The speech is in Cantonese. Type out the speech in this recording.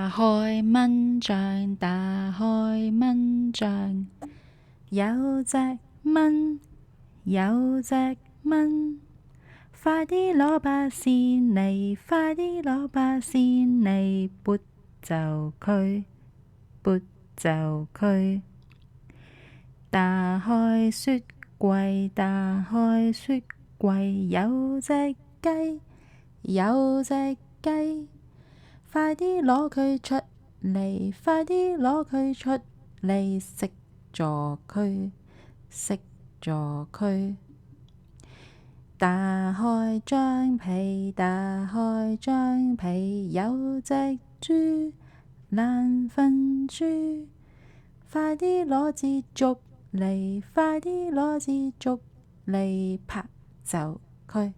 打開蚊帳，打開蚊帳，有隻蚊，有隻蚊，快啲攞把扇嚟，快啲攞把扇嚟，撥走佢，撥走佢。打開雪櫃，打開雪櫃，有隻雞，有隻雞，快啲攞佢出嚟，快啲攞佢出嚟，食咗佢，食咗佢。打開張被，打開張被，有隻豬，懶瞓豬，快啲攞支竹嚟，快啲攞支竹嚟，拍走佢。